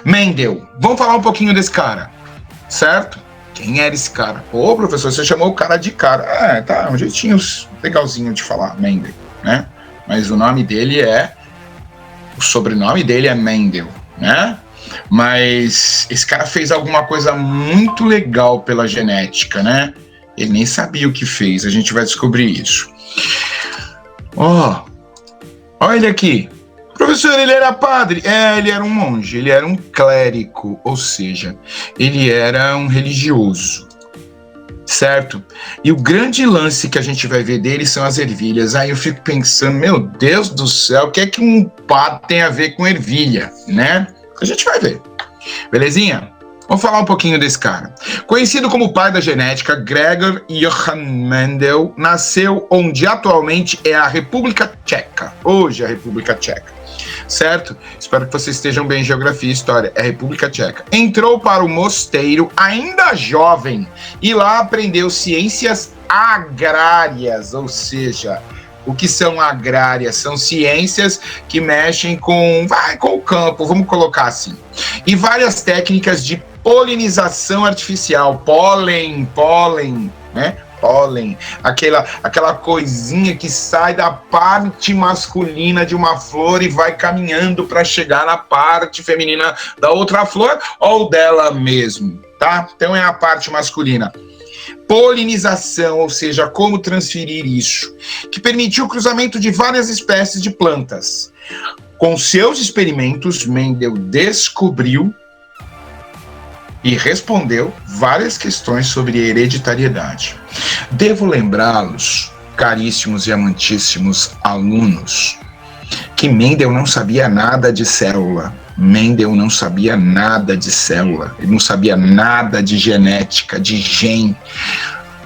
Mendel, vamos falar um pouquinho desse cara, certo? Quem era esse cara? Ô, professor, você chamou o cara de cara. Tá, um jeitinho legalzinho de falar, Mendel, né? Mas o nome dele o sobrenome dele é Mendel, né? Mas esse cara fez alguma coisa muito legal pela genética, né? Ele nem sabia o que fez, a gente vai descobrir isso. Olha ele aqui. Professor, ele era padre? Ele era um monge, ele era um clérigo, ou seja, ele era um religioso, certo? E o grande lance que a gente vai ver dele são as ervilhas. Aí eu fico pensando, meu Deus do céu, o que é que um padre tem a ver com ervilha, né? A gente vai ver, belezinha? Vamos falar um pouquinho desse cara. Conhecido como pai da genética, Gregor Johann Mendel nasceu onde atualmente é a República Tcheca. Hoje é a República Tcheca. Certo? Espero que vocês estejam bem em geografia e história. É a República Tcheca. Entrou para o mosteiro ainda jovem e lá aprendeu ciências agrárias, ou seja, o que são agrárias? São ciências que mexem com o campo, vamos colocar assim. E várias técnicas de polinização artificial, pólen, né? Pólen, aquela coisinha que sai da parte masculina de uma flor e vai caminhando para chegar na parte feminina da outra flor ou dela mesmo, tá? Então é a parte masculina. Polinização, ou seja, como transferir isso, que permitiu o cruzamento de várias espécies de plantas. Com seus experimentos, Mendel descobriu e respondeu várias questões sobre hereditariedade. Devo lembrá-los, caríssimos e amantíssimos alunos, que Mendel não sabia nada de célula. Mendel não sabia nada de célula, ele não sabia nada de genética, de gene.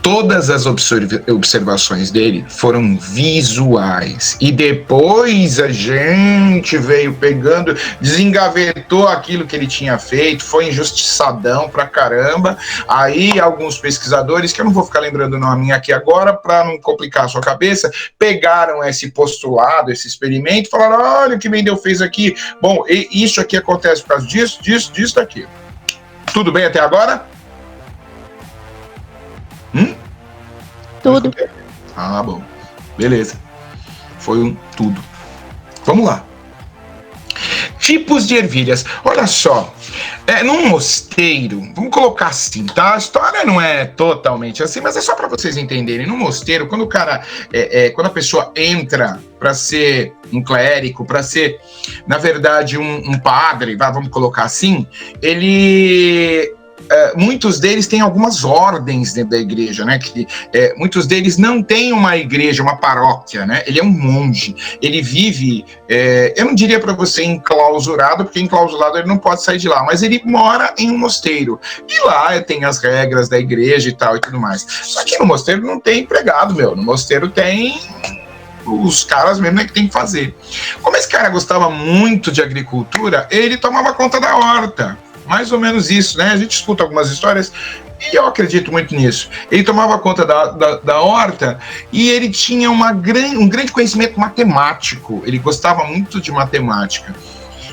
Todas as observações dele foram visuais. E depois a gente veio pegando, desengavetou aquilo que ele tinha feito, foi injustiçadão pra caramba. Aí alguns pesquisadores, que eu não vou ficar lembrando o nome aqui agora, para não complicar a sua cabeça, pegaram esse postulado, esse experimento, e falaram, olha o que Mendel fez aqui. Bom, isso aqui acontece por causa disso daqui. Tudo bem até agora? Tudo. Ah, bom. Beleza. Foi tudo. Vamos lá. Tipos de ervilhas. Olha só. Num mosteiro, vamos colocar assim, tá? A história não é totalmente assim, mas é só para vocês entenderem. No mosteiro, quando o cara, quando a pessoa entra para ser um clérigo, para ser, na verdade, um padre, vamos colocar assim, muitos deles têm algumas ordens dentro da igreja, né? Muitos deles não têm uma igreja, uma paróquia, né? Ele é um monge, ele vive, eu não diria para você enclausurado, porque enclausurado ele não pode sair de lá, mas ele mora em um mosteiro, e lá tem as regras da igreja e tal e tudo mais. Só que no mosteiro não tem empregado, no mosteiro tem os caras mesmo que tem que fazer. Como esse cara gostava muito de agricultura, ele tomava conta da horta. Mais ou menos isso, né? A gente escuta algumas histórias e eu acredito muito nisso. Ele tomava conta da horta e ele tinha um grande conhecimento matemático. Ele gostava muito de matemática.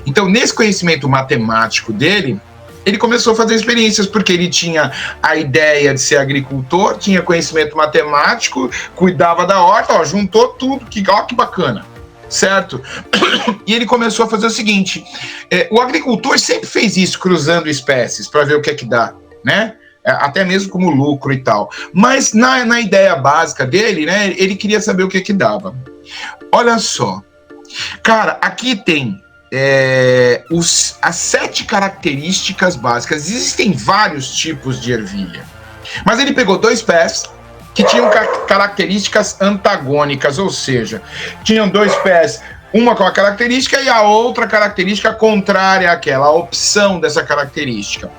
Então, nesse conhecimento matemático dele, ele começou a fazer experiências, porque ele tinha a ideia de ser agricultor, tinha conhecimento matemático, cuidava da horta, juntou tudo, que bacana. Certo? E ele começou a fazer o seguinte, o agricultor sempre fez isso, cruzando espécies, para ver o que é que dá, né? Até mesmo como lucro e tal. Mas na ideia básica dele, né, ele queria saber o que é que dava. Olha só. Cara, aqui tem as 7 características básicas. Existem vários tipos de ervilha. Mas ele pegou 2 pés que tinham características antagônicas, ou seja, tinham 2 pés, uma com a característica e a outra característica contrária àquela, a opção dessa característica.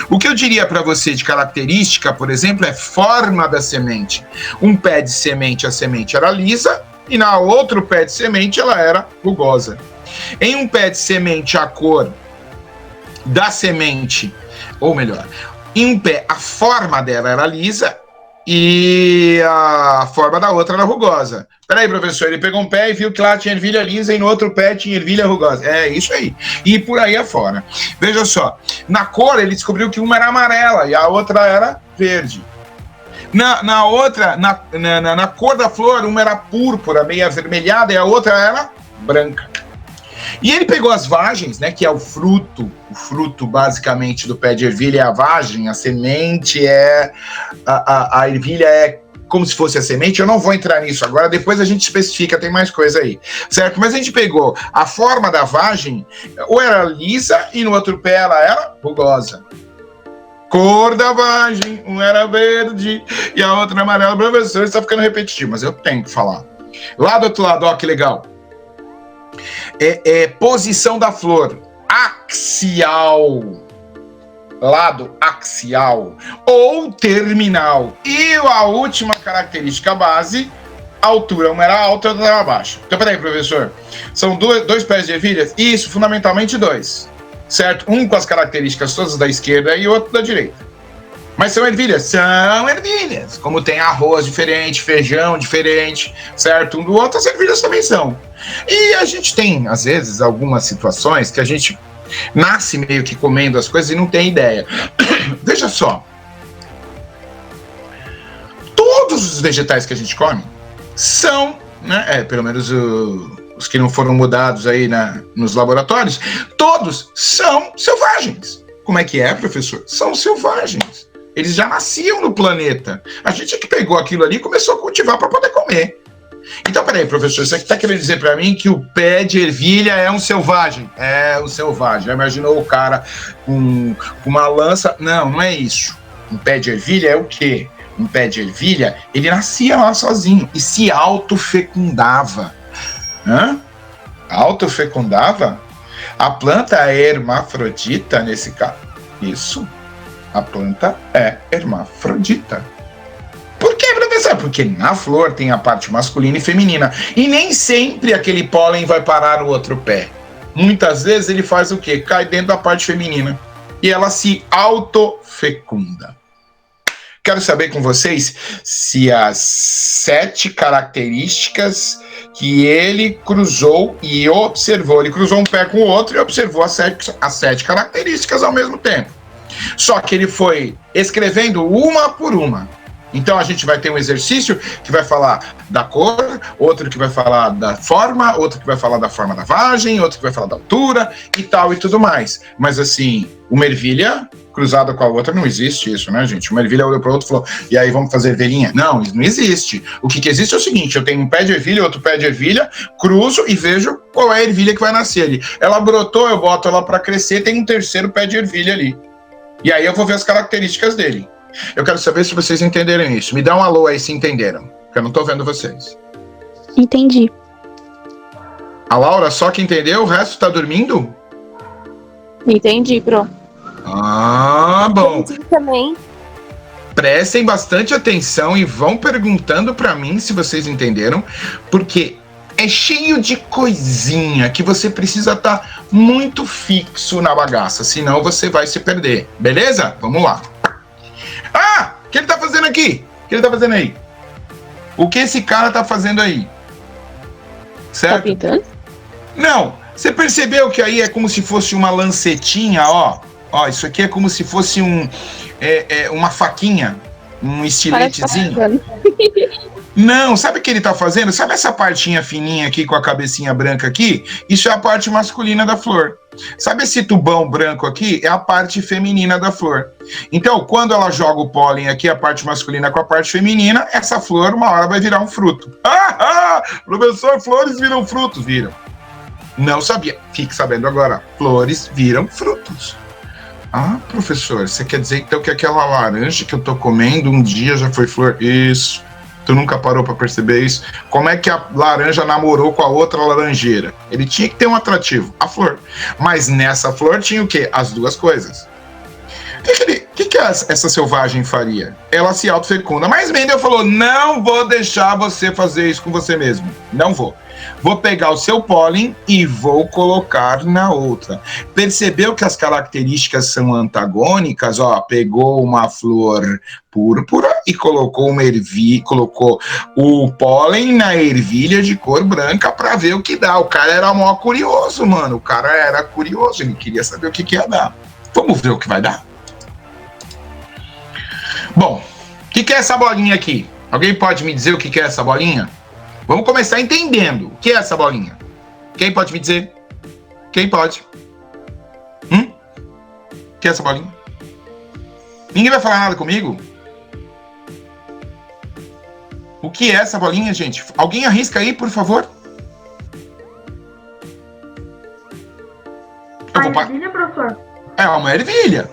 O que eu diria para você de característica, por exemplo, é forma da semente. Um pé de semente, a semente era lisa, e na outro pé de semente ela era rugosa. Em um pé de semente, a cor da semente, ou melhor, em um pé a forma dela era lisa, e a forma da outra era rugosa. Peraí, professor, ele pegou um pé e viu que lá tinha ervilha lisa e no outro pé tinha ervilha rugosa. É isso aí. E por aí afora. Veja só, na cor ele descobriu que uma era amarela e a outra era verde. Na outra, na cor da flor, uma era púrpura, meio avermelhada, e a outra era branca. E ele pegou as vagens, né, que é o fruto basicamente do pé de ervilha é a vagem, a semente é... A ervilha é como se fosse a semente, eu não vou entrar nisso agora, depois a gente especifica, tem mais coisa aí, certo? Mas a gente pegou a forma da vagem, ou era lisa e no outro pé ela era rugosa. Cor da vagem, uma era verde e a outra amarela. Professor, está ficando repetitivo, mas eu tenho que falar. Lá do outro lado, ó, que legal. Posição da flor, axial. Lado axial ou terminal. E a última característica base, altura. Uma era alta e outra era baixa. Então, peraí, professor. São dois pés de ervilha? Isso, fundamentalmente dois. Certo? Um com as características todas da esquerda e outro da direita. Mas são ervilhas? São ervilhas. Como tem arroz diferente, feijão diferente, certo? Um do outro, as ervilhas também são. E a gente tem, às vezes, algumas situações que a gente nasce meio que comendo as coisas e não tem ideia. Veja só. Todos os vegetais que a gente come são, né, pelo menos os que não foram mudados aí nos laboratórios, todos são selvagens. Como é que é, professor? São selvagens. Eles já nasciam no planeta. A gente é que pegou aquilo ali e começou a cultivar para poder comer. Então, peraí, professor, você está querendo dizer para mim que o pé de ervilha é um selvagem? É um selvagem. Já imaginou o cara com uma lança? Não, não é isso. Um pé de ervilha é o quê? Um pé de ervilha, ele nascia lá sozinho e se autofecundava. Autofecundava? A planta é hermafrodita nesse caso? Isso. A planta é hermafrodita. Por que, professor? Porque na flor tem a parte masculina e feminina. E nem sempre aquele pólen vai parar no outro pé. Muitas vezes ele faz o quê? Cai dentro da parte feminina. E ela se autofecunda. Quero saber com vocês se as 7 características que ele cruzou e observou. Ele cruzou um pé com o outro e observou as 7 características ao mesmo tempo. Só que ele foi escrevendo uma por uma. Então a gente vai ter um exercício que vai falar da cor, outro que vai falar da forma, outro que vai falar da forma da vagem, outro que vai falar da altura e tal e tudo mais. Mas assim, uma ervilha cruzada com a outra não existe isso, né, gente? Uma ervilha olhou para o outro e falou, e aí vamos fazer ervilhinha? Não, isso não existe. O que existe é o seguinte, eu tenho um pé de ervilha, outro pé de ervilha, cruzo e vejo qual é a ervilha que vai nascer ali. Ela brotou, eu boto ela para crescer, tem um terceiro pé de ervilha ali. E aí eu vou ver as características dele. Eu quero saber se vocês entenderam isso. Me dá um alô aí se entenderam, porque eu não tô vendo vocês. Entendi. A Laura só que entendeu, o resto tá dormindo? Entendi, pro. Ah, bom. Entendi também. Prestem bastante atenção e vão perguntando pra mim se vocês entenderam, porque é cheio de coisinha que você precisa estar muito fixo na bagaça, senão você vai se perder. Beleza? Vamos lá. Ah, o que ele tá fazendo aqui? O que ele tá fazendo aí? O que esse cara tá fazendo aí? Certo? Tá pintando? Não, você percebeu que aí é como se fosse uma lancetinha, ó. Ó, isso aqui é como se fosse uma faquinha, um estiletezinho. Não, sabe o que ele tá fazendo? Sabe essa partinha fininha aqui com a cabecinha branca aqui? Isso é a parte masculina da flor. Sabe esse tubão branco aqui? É a parte feminina da flor. Então, quando ela joga o pólen aqui, a parte masculina com a parte feminina, essa flor uma hora vai virar um fruto. Professor, flores viram frutos. Viram. Não sabia. Fique sabendo agora. Flores viram frutos. Ah, professor, você quer dizer então que aquela laranja que eu tô comendo um dia já foi flor? Isso. Tu nunca parou para perceber isso? Como é que a laranja namorou com a outra laranjeira? Ele tinha que ter um atrativo, a flor. Mas nessa flor tinha o quê? As duas coisas. O que essa selvagem faria? Ela se autofecunda. Mas Mendel falou, não vou deixar você fazer isso com você mesmo. Não vou. Vou pegar o seu pólen e vou colocar na outra. Percebeu que as características são antagônicas? Ó, pegou uma flor púrpura e colocou colocou o pólen na ervilha de cor branca para ver o que dá. O cara era mó curioso, mano. O cara era curioso, ele queria saber o que ia dar. Vamos ver o que vai dar? Bom, o que é essa bolinha aqui? Alguém pode me dizer o que é essa bolinha? Vamos começar entendendo. O que é essa bolinha? Quem pode me dizer? Quem pode? O que é essa bolinha? Ninguém vai falar nada comigo? O que é essa bolinha, gente? Alguém arrisca aí, por favor? Ervilha, professor? É uma ervilha.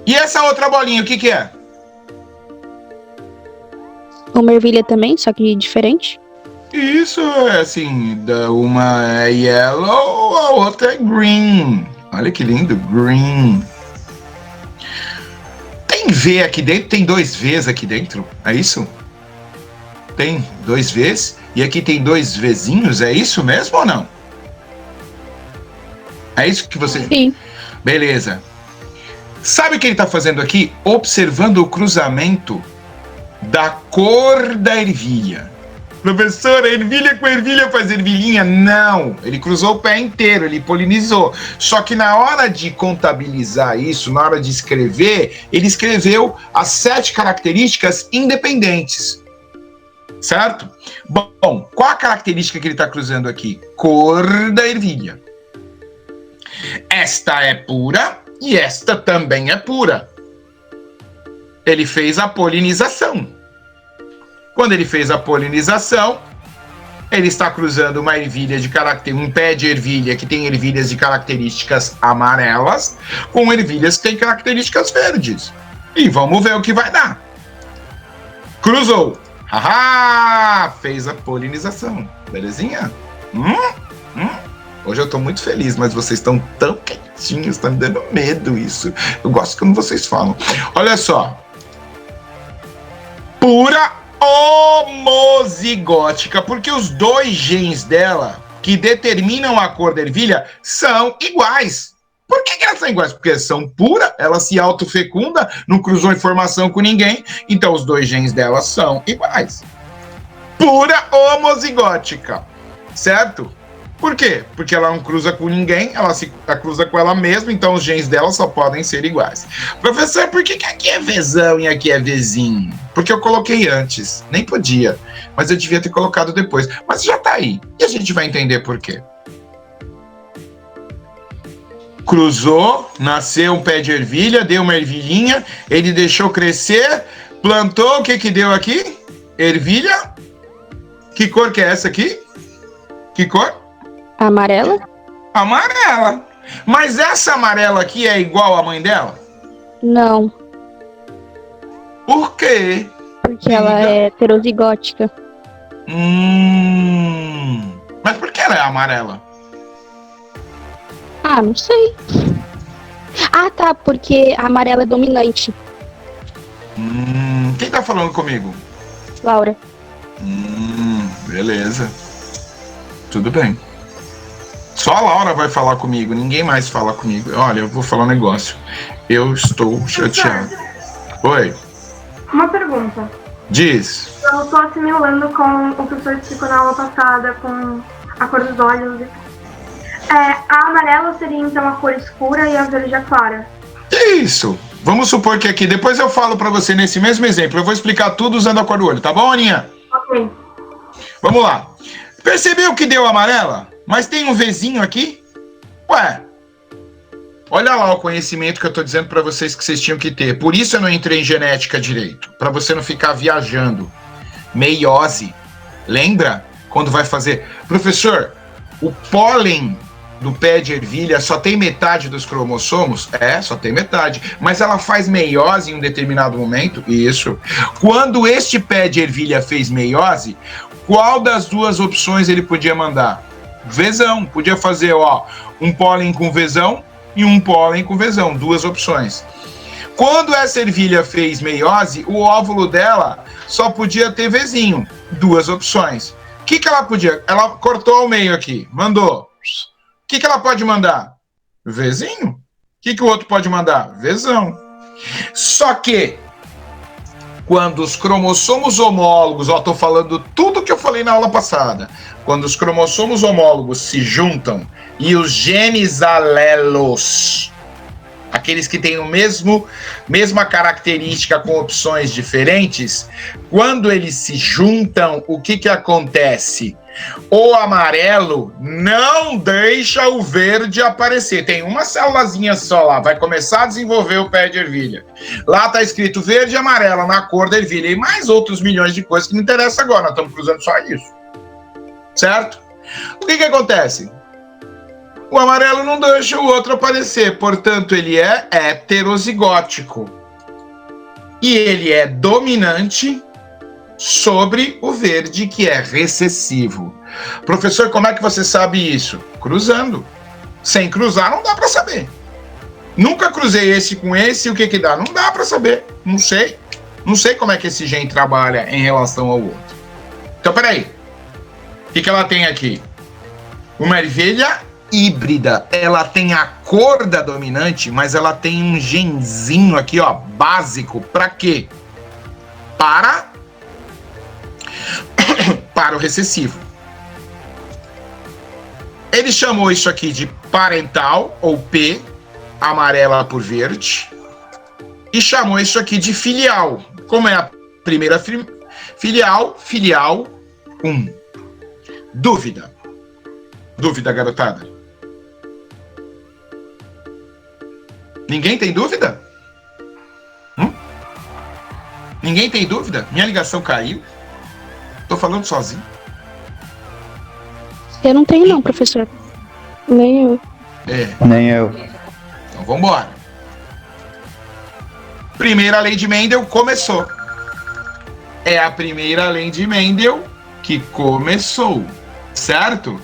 E essa outra bolinha, o que é? Uma ervilha também, só que diferente. Isso, é assim, uma é yellow, a outra é green. Olha que lindo, green. Tem V aqui dentro, tem 2 Vs aqui dentro, é isso? Tem 2 Vs, e aqui tem 2 Vzinhos, é isso mesmo ou não? É isso que você... Sim. Beleza. Sabe o que ele está fazendo aqui? Observando o cruzamento da cor da ervilha. Professor, a ervilha com ervilha faz ervilhinha? Não, ele cruzou o pé inteiro, ele polinizou. Só que na hora de contabilizar isso, na hora de escrever, ele escreveu as 7 características independentes. Certo? Bom, qual a característica que ele está cruzando aqui? Cor da ervilha. Esta é pura e esta também é pura. Ele fez a polinização. Quando ele fez a polinização, ele está cruzando uma ervilha um pé de ervilha que tem ervilhas de características amarelas com ervilhas que têm características verdes. E vamos ver o que vai dar. Cruzou. Haha! Fez a polinização. Belezinha? Hoje eu tô muito feliz, mas vocês estão tão quietinhos, tá me dando medo isso. Eu gosto quando vocês falam. Olha só. Pura homozigótica, porque os 2 genes dela, que determinam a cor da ervilha, são iguais. Por que elas são iguais? Porque são pura, ela se autofecunda, não cruzou informação com ninguém, então os 2 genes dela são iguais. Pura homozigótica, certo? Por quê? Porque ela não cruza com ninguém, ela cruza com ela mesma, então os genes dela só podem ser iguais. Professor, por que aqui é Vzão e aqui é Vzinho? Porque eu coloquei antes, nem podia, mas eu devia ter colocado depois. Mas já tá aí, e a gente vai entender por quê. Cruzou, nasceu um pé de ervilha, deu uma ervilhinha, ele deixou crescer, plantou, o que deu aqui? Ervilha. Que cor que é essa aqui? Que cor? Amarela? Amarela. Mas essa amarela aqui é igual à mãe dela? Não, Por quê? porque ela é heterozigótica. Mas por que ela é amarela? Ah, não sei. Ah, tá, porque a amarela é dominante. Quem tá falando comigo? Laura. Beleza. Tudo bem. Só a Laura vai falar comigo, ninguém mais fala comigo. Olha, eu vou falar um negócio. Eu estou chateado. Oi. Uma pergunta. Diz. Eu estou assimilando com o que o senhor explicou na aula passada, com a cor dos olhos. A amarela seria então a cor escura e a verde a clara. Isso. Vamos supor que aqui, depois eu falo pra você nesse mesmo exemplo. Eu vou explicar tudo usando a cor do olho, tá bom, Aninha? Ok. Vamos lá. Percebeu que deu amarela? Mas tem um Vzinho aqui? Ué. Olha lá o conhecimento que eu tô dizendo pra vocês que vocês tinham que ter. Por isso eu não entrei em genética direito. Pra você não ficar viajando. Meiose. Lembra? Quando vai fazer... Professor, o pólen do pé de ervilha só tem metade dos cromossomos? É, só tem metade. Mas ela faz meiose em um determinado momento? Isso. Quando este pé de ervilha fez meiose, qual das 2 opções ele podia mandar? Vzão. Podia fazer, um pólen com Vzão e um pólen com Vzão. 2 opções. Quando essa ervilha fez meiose, o óvulo dela só podia ter Vzinho. 2 opções. que ela podia? Ela cortou ao meio aqui, mandou. O que ela pode mandar? Vzinho. O que o outro pode mandar? Vzão. Só que, quando os cromossomos homólogos, estou falando tudo que eu falei na aula passada, quando os cromossomos homólogos se juntam e os genes alelos, aqueles que têm mesma característica com opções diferentes, quando eles se juntam, o que acontece? O amarelo não deixa o verde aparecer. Tem uma célulazinha só lá, vai começar a desenvolver o pé de ervilha. Lá está escrito verde e amarela na cor da ervilha e mais outros milhões de coisas que não interessam agora, nós estamos cruzando só isso. Certo? O que acontece? O amarelo não deixa o outro aparecer, portanto ele é heterozigótico. E ele é dominante sobre o verde, que é recessivo. Professor, como é que você sabe isso? Cruzando. Sem cruzar não dá para saber. Nunca cruzei esse com esse, o que dá? Não dá para saber. Não sei. Não sei como é que esse gene trabalha em relação ao outro. Então, peraí. O que ela tem aqui? Uma ervilha híbrida. Ela tem a cor da dominante, mas ela tem um genzinho aqui, ó, básico. Para quê? Para o recessivo. Ele chamou isso aqui de parental, ou P, amarela por verde, e chamou isso aqui de filial. Como é a primeira filial 1. Dúvida, garotada? Ninguém tem dúvida? Ninguém tem dúvida? Minha ligação caiu? Tô falando sozinho. Eu não tenho não, professor. Nem eu. Nem eu. Então vamos embora. Primeira lei de Mendel começou. É a primeira lei de Mendel que começou, certo?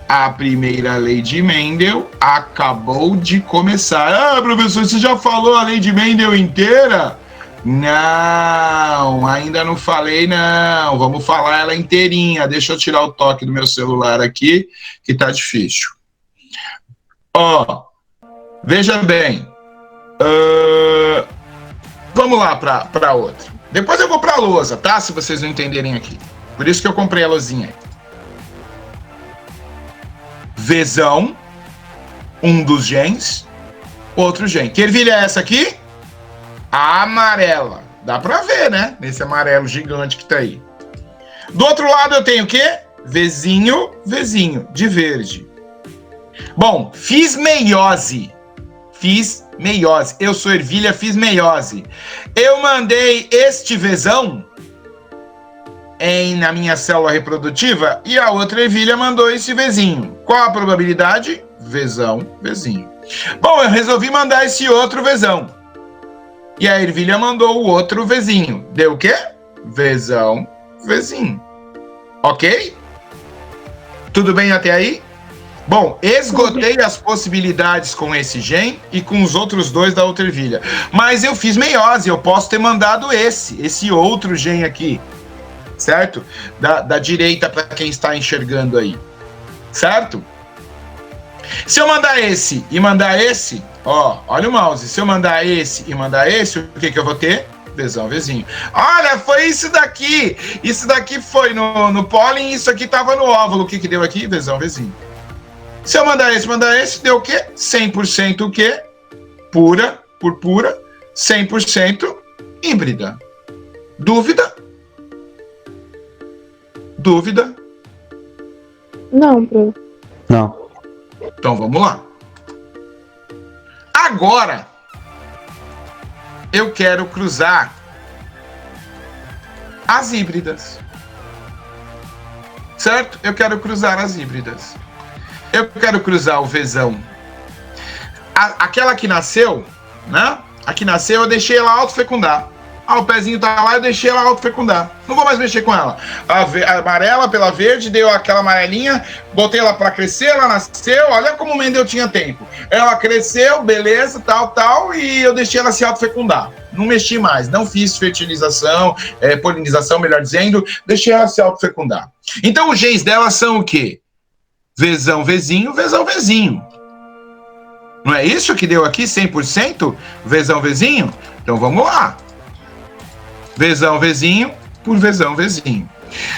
A primeira lei de Mendel acabou de começar. Ah, professor, você já falou a lei de Mendel inteira? Não, ainda não falei não, vamos falar ela inteirinha, deixa eu tirar o toque do meu celular aqui, que tá difícil. Ó, veja bem, vamos lá para outra, depois eu vou para a lousa, tá, se vocês não entenderem aqui, por isso que eu comprei a lousinha. Vzão, um dos genes, outro gene, que ervilha é essa aqui? A amarela. Dá pra ver, né? Nesse amarelo gigante que tá aí. Do outro lado eu tenho o quê? Vzinho, de verde. Bom, fiz meiose. Eu sou ervilha, fiz meiose. Eu mandei este Vzão na minha célula reprodutiva e a outra ervilha mandou esse Vzinho. Qual a probabilidade? Vzinho. Bom, eu resolvi mandar esse outro Vzão. E a ervilha mandou o outro Vzinho. Deu o quê? Vzinho. Ok? Tudo bem até aí? Bom, esgotei as possibilidades com esse gene e com os outros dois da outra ervilha. Mas eu fiz meiose, eu posso ter mandado esse outro gene aqui. Certo? Da direita para quem está enxergando aí. Certo? Se eu mandar esse e mandar esse, ó, olha o mouse. Se eu mandar esse e mandar esse, o que eu vou ter? Vzinho. Olha, foi isso daqui. Isso daqui foi no pólen, isso aqui tava no óvulo. O que deu aqui? Vzinho. Se eu mandar esse, deu o quê? 100% o quê? Pura, 100% híbrida. Dúvida? Não, Bruno. Não. Então vamos lá. Agora eu quero cruzar as híbridas. Certo? Eu quero cruzar as híbridas. Eu quero cruzar o Vzão. Aquela que nasceu, né? A que nasceu eu deixei ela autofecundar. O pezinho tá lá, eu deixei ela autofecundar. Não vou mais mexer com ela. A amarela pela verde, deu aquela amarelinha, botei ela para crescer, ela nasceu. Olha como o Mendel tinha tempo. Ela cresceu, beleza, tal, e eu deixei ela se autofecundar. não mexi mais, não fiz fertilização, polinização, melhor dizendo, deixei ela se autofecundar. Então, os genes dela são o quê? Vzão, Vzinho, Vzão, Vzinho. Não é isso que deu aqui, 100%? Vzão, Vzinho? Então, vamos lá. Vzão, Vzinho por Vzão, Vzinho.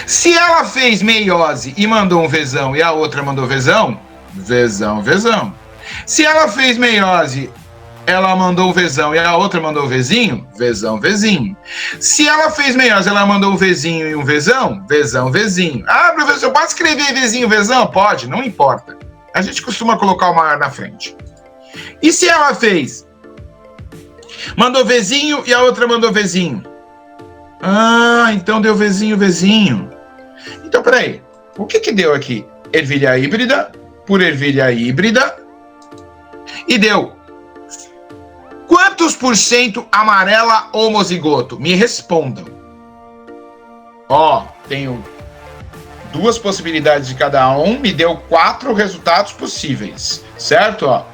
Se ela fez meiose e mandou um Vzão e a outra mandou Vzão, Vzão, Vzão. Se ela fez meiose, ela mandou o Vzão e a outra mandou o Vzinho, Vzão, Vzinho. Se ela fez meiose, ela mandou um Vzinho e um Vzão, Vzão, Vzinho. Ah, professor, pode escrever Vzinho, Vzão? Pode, não importa. A gente costuma colocar o maior na frente. E se ela fez? Mandou Vzinho e a outra mandou Vzinho. Ah, então deu Vzinho, Vzinho. Então, peraí. O que deu aqui? Ervilha híbrida por ervilha híbrida. E deu quantos por cento amarela homozigoto? Me respondam. Ó, tenho 2 possibilidades de cada um, me deu 4 resultados possíveis, certo? Ó,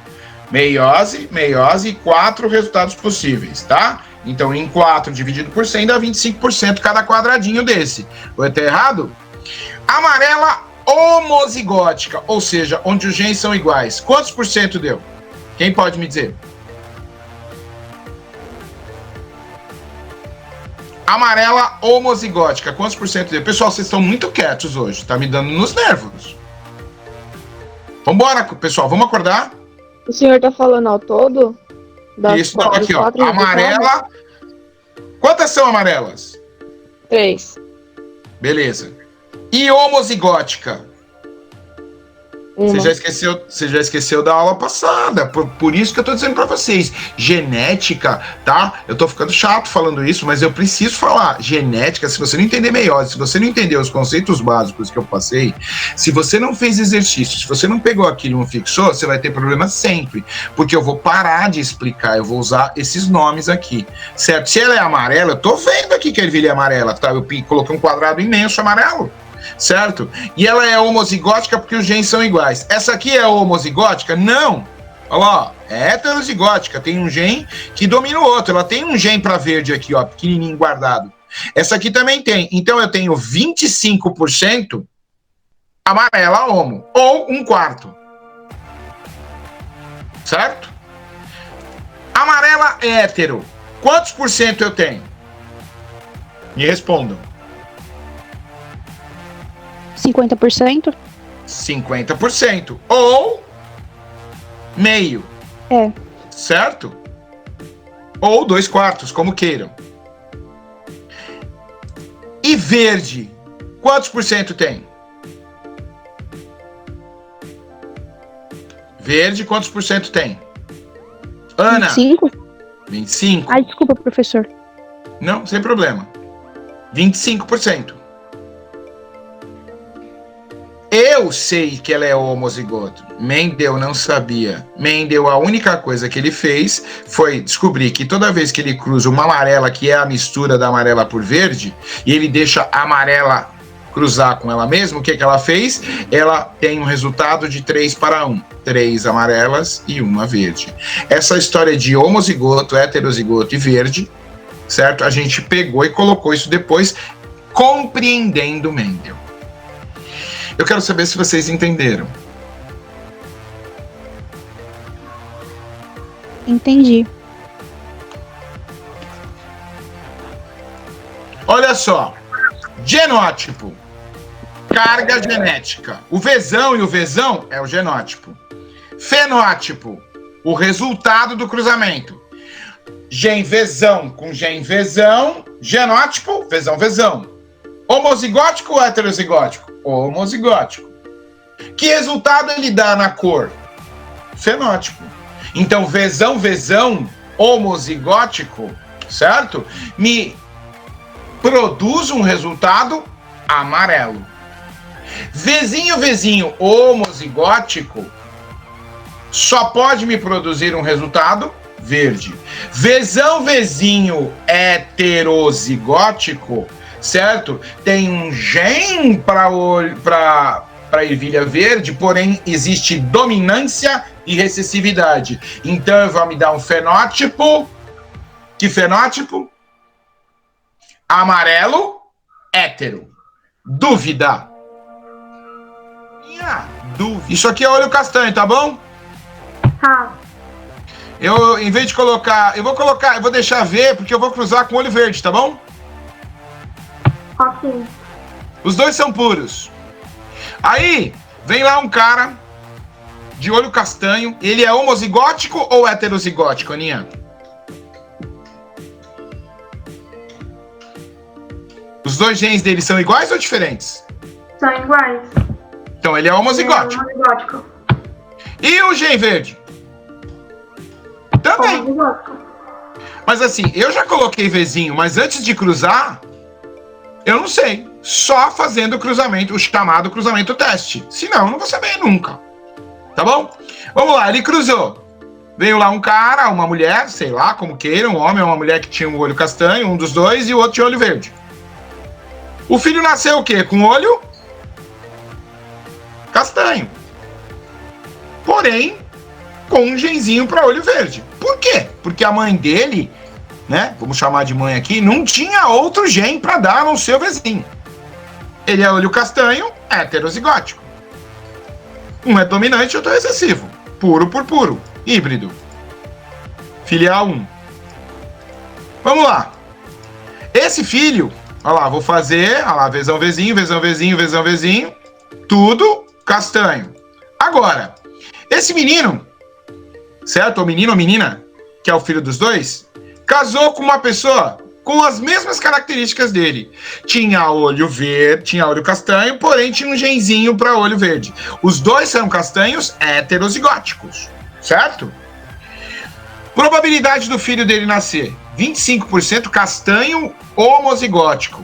meiose, meiose e 4 resultados possíveis, tá? Então, em 4 dividido por 100 dá 25% cada quadradinho desse. Vou ter errado? Amarela homozigótica, ou seja, onde os genes são iguais. Quantos por cento deu? Quem pode me dizer? Amarela homozigótica, quantos por cento deu? Pessoal, vocês estão muito quietos hoje, tá me dando nos nervos. Vambora, pessoal, vamos acordar? O senhor tá falando ao todo? Isso, não, aqui, ó, amarela. Quantas são amarelas? 3. Beleza. E homozigótica? Uma. Você já esqueceu da aula passada, por isso que eu tô dizendo pra vocês, genética, tá? Eu tô ficando chato falando isso, mas eu preciso falar, genética, se você não entender meiose, se você não entender os conceitos básicos que eu passei, se você não fez exercício, se você não pegou aquilo e não fixou, você vai ter problema sempre, porque eu vou parar de explicar, eu vou usar esses nomes aqui, certo? Se ela é amarela, eu tô vendo aqui que a ervilha é amarela, tá? Eu coloquei um quadrado imenso amarelo. Certo? E ela é homozigótica porque os genes são iguais. Essa aqui é homozigótica? Não. Olha lá, é heterozigótica. Tem um gene que domina o outro. Ela tem um gene para verde aqui, ó, pequenininho guardado. Essa aqui também tem. Então eu tenho 25% amarela homo, ou 1/4. Certo? Amarela hétero. Quantos por cento eu tenho? Me respondam. 50%? 50%. Ou meio. É. Certo? Ou 2/4, como queiram. E verde, quantos por cento tem? Verde, quantos por cento tem? Ana? 25? 25. Ai, desculpa, professor. Não, sem problema. 25%. Eu sei que ela é homozigoto. Mendel não sabia. Mendel, a única coisa que ele fez foi descobrir que toda vez que ele cruza uma amarela, que é a mistura da amarela por verde, e ele deixa a amarela cruzar com ela mesma, o que ela fez? Ela tem um resultado de 3/1. 3 amarelas e 1 verde. Essa história de homozigoto, heterozigoto e verde, certo? A gente pegou e colocou isso depois, compreendendo Mendel. Eu quero saber se vocês entenderam. Entendi. Olha só. Genótipo. Carga genética. O Vzão e o Vzão é o genótipo. Fenótipo. O resultado do cruzamento. Gen Vzão com gen Vzão. Genótipo, Vzão, Vzão. Homozigótico ou heterozigótico? Homozigótico. Que resultado ele dá na cor? Fenótipo. Então, Vzão, Vzão, homozigótico, certo? Me produz um resultado amarelo. Vzinho, Vzinho, homozigótico, só pode me produzir um resultado verde. Vzão, Vzinho, heterozigótico, certo? Tem um gene para ervilha verde, porém existe dominância e recessividade. Então, vai me dar um fenótipo Que fenótipo? Amarelo, hétero. Dúvida? Minha dúvida. Isso aqui é olho castanho, tá bom? Tá. Eu, em vez de colocar... eu vou deixar ver, porque eu vou cruzar com olho verde, tá bom? Ok. Os dois são puros. Aí, vem lá um cara de olho castanho. Ele é homozigótico ou heterozigótico, Aninha? Os dois genes dele são iguais ou diferentes? São iguais. Então ele é homozigótico. Homozigótico. E o gene verde? Também. Homozigótico. Mas assim, eu já coloquei Vzinho, mas antes de cruzar, eu não sei. Só fazendo o cruzamento, o chamado cruzamento teste. Senão, eu não vou saber nunca. Tá bom? Vamos lá, ele cruzou. Veio lá um cara, uma mulher, sei lá, como queira, um homem ou uma mulher que tinha um olho castanho, um dos dois, e o outro tinha olho verde. O filho nasceu o quê? Com olho castanho. Porém, com um genzinho para olho verde. Por quê? Porque a mãe dele, né, vamos chamar de mãe aqui, não tinha outro gene para dar a não ser o vizinho. Ele é olho castanho, heterozigótico. Um é dominante e outro é recessivo. Puro por puro. Híbrido. Filial 1. Vamos lá. Esse filho, olha lá, vou fazer, olha lá, vezão, vezinho, vezão, vezinho, vezão, vezinho. Tudo castanho. Agora, esse menino, certo? Ou menino ou menina, que é o filho dos dois, casou com uma pessoa com as mesmas características dele. Tinha olho verde, tinha olho castanho, porém tinha um genzinho para olho verde. Os dois são castanhos heterozigóticos, certo? Probabilidade do filho dele nascer: 25% castanho homozigótico.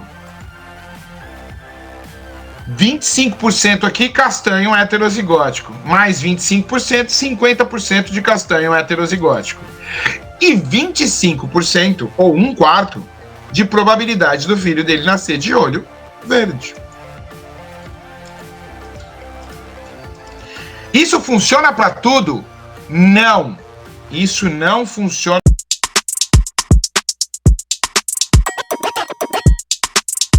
25% aqui castanho heterozigótico. Mais 25%, 50% de castanho heterozigótico. E 25%, ou 1/4, de probabilidade do filho dele nascer de olho verde. Isso funciona para tudo? Não. Isso não funciona